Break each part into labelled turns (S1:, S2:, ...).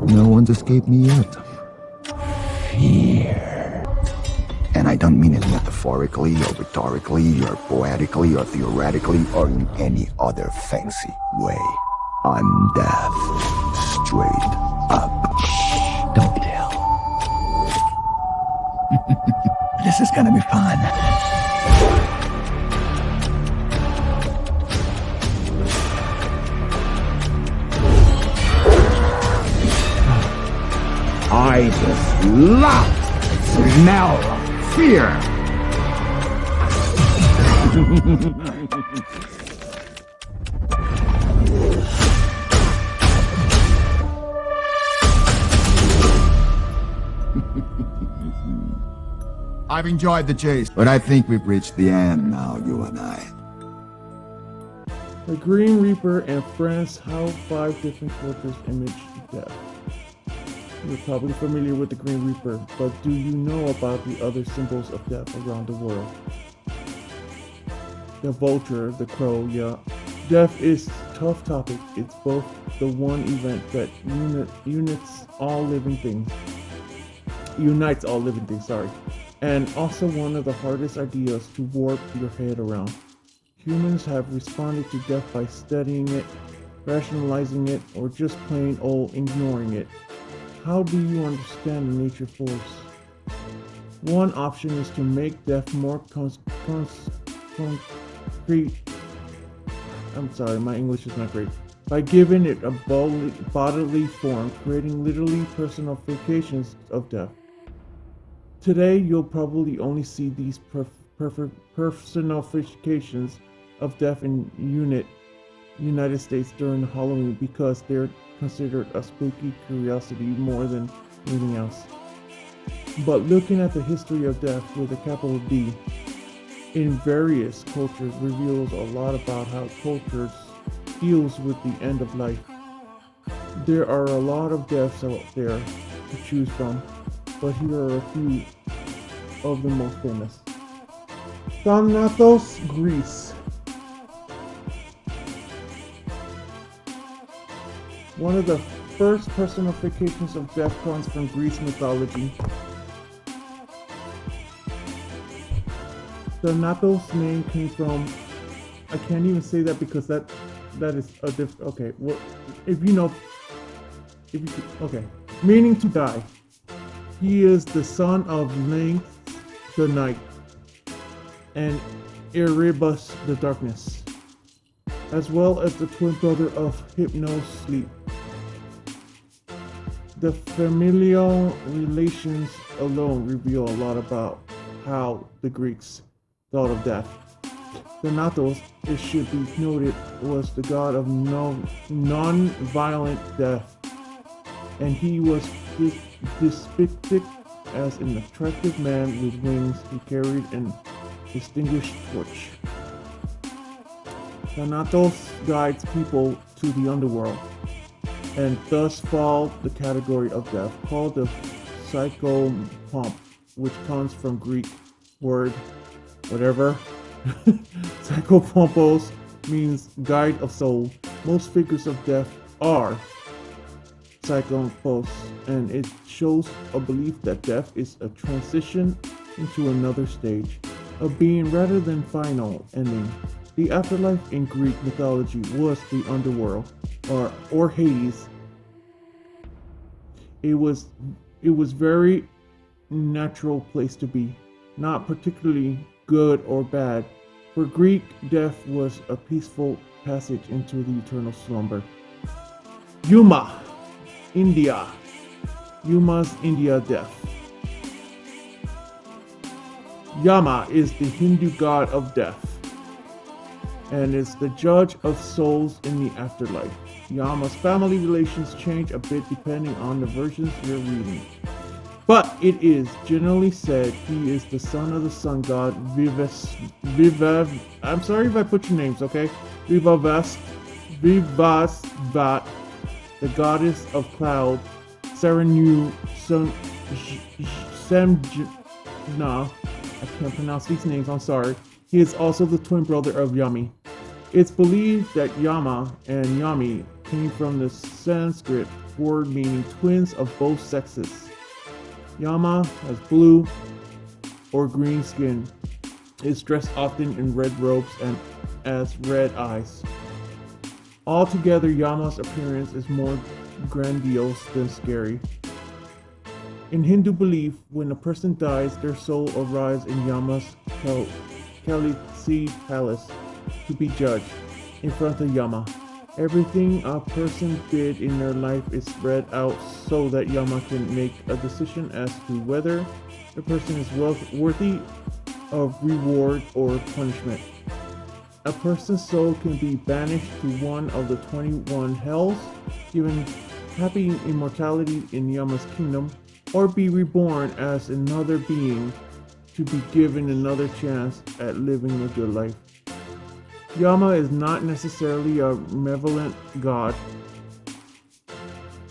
S1: No one's escaped me yet. Fear. And I don't mean it metaphorically, or rhetorically, or poetically, or theoretically, or in any other fancy way. I'm deaf. Straight up. Shh, don't tell. This is gonna be fun. I just love the smell of fear. I've enjoyed the chase, but I think we've reached the end now, you and I.
S2: The Green Reaper and friends, how 5 different cultures image death. You're probably familiar with the Green Reaper, but do you know about the other symbols of death around the world? The vulture, the crow, yeah. Death is a tough topic. It's both the one event that unites all living things, and also one of the hardest ideas to warp your head around. Humans have responded to death by studying it, rationalizing it, or just plain old ignoring it. How do you understand the nature force? One option is to make death more concrete. I'm sorry, my English is not great. By giving it a bodily form, creating literally personifications of death. Today, you'll probably only see these personifications of death in United States during Halloween because they're considered a spooky curiosity more than anything else. But looking at the history of death with a capital D in various cultures reveals a lot about how cultures deals with the end of life. There are a lot of deaths out there to choose from, but here are a few of the most famous. Thanatos, Greece. One of the first personifications of death comes from Greece mythology. Thanatos name came from, I can't even say that because that is a different, okay, well, okay, meaning to die. He is the son of Length, the night, and Erebus, the darkness, as well as the twin brother of Hypnos, sleep. The familial relations alone reveal a lot about how the Greeks thought of death. Thanatos, it should be noted, was the god of non-violent death, and he was depicted as an attractive man with wings. He carried an distinguished torch. Thanatos guides people to the underworld, and thus fall the category of death, called the psychopomp, which comes from Greek word, whatever. Psychopompos means guide of soul. Most figures of death are psychopompos, and it shows a belief that death is a transition into another stage, a being rather than final ending. The afterlife in Greek mythology was the underworld, or Hades. It was very natural place to be, not particularly good or bad. For Greek, death was a peaceful passage into the eternal slumber. Yuma, India. Yuma's India death. Yama is the Hindu god of death and is the judge of souls in the afterlife. Yama's family relations change a bit depending on the versions you're reading, but it is generally said he is the son of the sun god I'm sorry if I put your names, okay? Vivasvat, the goddess of cloud, Serenu Semjna, I can't pronounce these names, I'm sorry. He is also the twin brother of Yami. It's believed that Yama and Yami came from the Sanskrit word meaning twins of both sexes. Yama has blue or green skin, is dressed often in red robes and has red eyes. Altogether, Yama's appearance is more grandiose than scary. In Hindu belief, when a person dies, their soul arrives in Yama's Kalisi palace to be judged in front of Yama. Everything a person did in their life is spread out so that Yama can make a decision as to whether the person is worthy of reward or punishment. A person's soul can be banished to one of the 21 hells, given happy immortality in Yama's kingdom, or be reborn as another being to be given another chance at living a good life. Yama is not necessarily a malevolent god,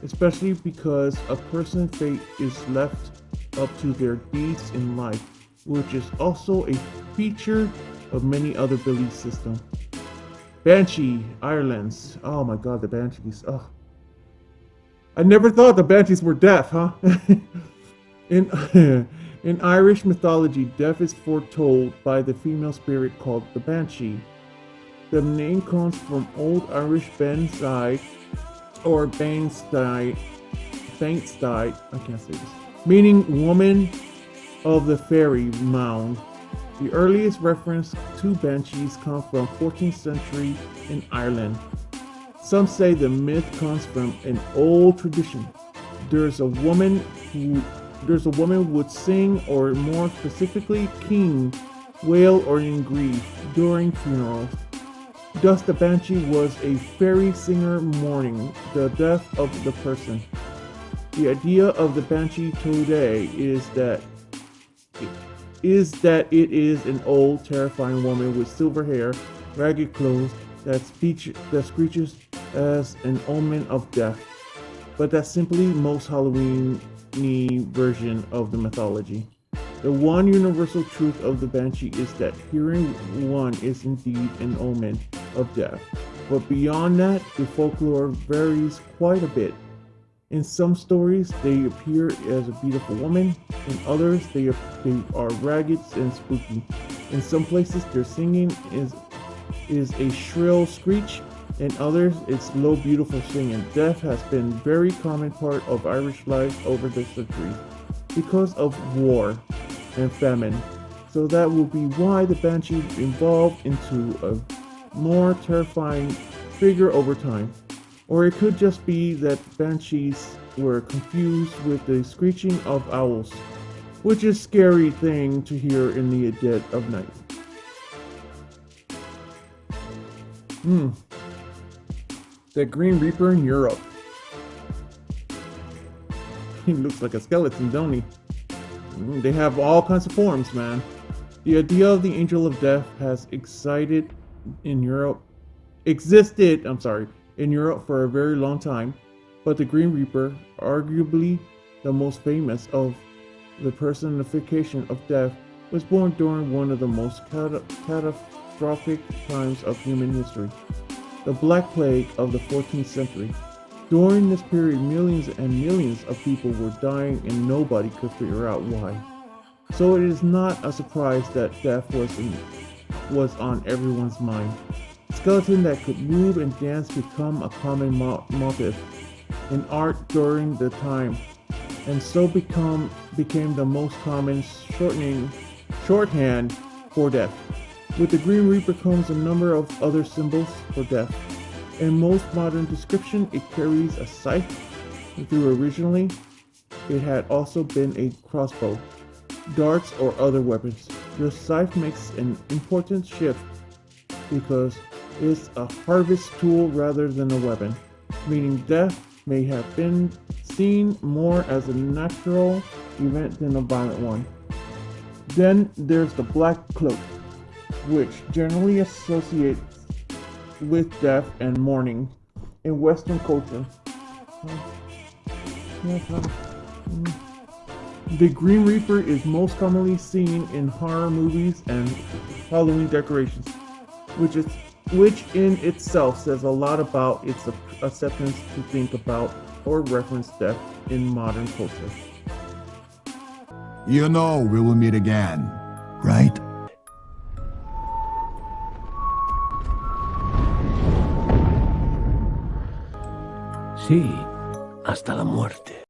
S2: especially because a person's fate is left up to their deeds in life, which is also a feature of many other belief systems. Banshee, Ireland's. Oh my god, the Banshees. Oh. I never thought the Banshees were deaf, huh? In Irish mythology, death is foretold by the female spirit called the Banshee. The name comes from Old Irish Banstead or Bainstead, I can't say this, meaning woman of the fairy mound. The earliest reference to banshees come from 14th century in Ireland. Some say the myth comes from an old tradition. There's a woman who would sing, or more specifically king, wail or in grief during funerals. Thus the banshee was a fairy singer mourning the death of the person. The idea of the banshee today is that it is an old, terrifying woman with silver hair, ragged clothes that screeches as an omen of death. But that's simply most Halloween-y version of the mythology. The one universal truth of the banshee is that hearing one is indeed an omen of death. But beyond that, the folklore varies quite a bit. In some stories, they appear as a beautiful woman. In others, they are ragged and spooky. In some places, their singing is a shrill screech. In others, it's low, beautiful singing. Death has been a very common part of Irish life over the centuries because of war and famine. So that will be why the banshee evolved into a more terrifying figure over time. Or it could just be that banshees were confused with the screeching of owls, which is a scary thing to hear in the dead of night. The Green Reaper in Europe. He looks like a skeleton, don't he? They have all kinds of forms, man. The idea of the Angel of Death has existed in Europe for a very long time, but the Green Reaper, arguably the most famous of the personification of death, was born during one of the most catastrophic times of human history, the Black Plague of the 14th century. During this period, millions and millions of people were dying and nobody could figure out why. So it is not a surprise that death was on everyone's mind. Skeleton that could move and dance become a common motif in art during the time, and so became the most common shorthand for death. With the Green Reaper comes a number of other symbols for death. In most modern description, it carries a scythe, though originally it had also been a crossbow, darts, or other weapons. The scythe makes an important shift because it's a harvest tool rather than a weapon, meaning death may have been seen more as a natural event than a violent one. Then there's the Black Cloak, which generally associates with death and mourning in Western culture. The Green Reaper is most commonly seen in horror movies and Halloween decorations, which is which in itself says a lot about its acceptance to think about or reference death in modern culture.
S1: You know we will meet again, right?
S3: Sí, hasta la muerte.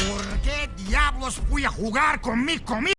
S4: ¿Por qué diablos fui a jugar con mi comida?